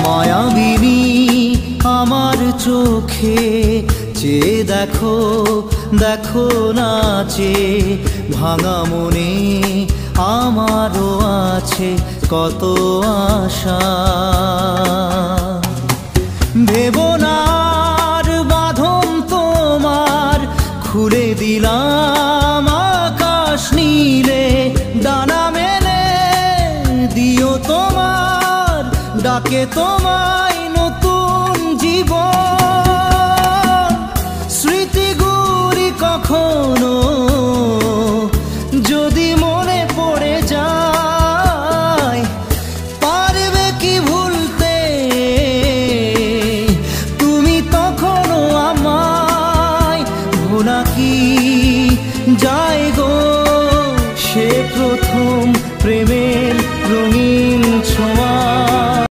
মায়াবিনী আমার চোখে চেয়ে দেখো, দেখো নাচে ভাঙা মনে আমারও আছে কত আশা। ভেবনার বাঁধন তোমার খুলে দিলাম আকাশ নীলে, ডানা মেলে দিও তোমার ডাকে তোমায় নতুন জীবন।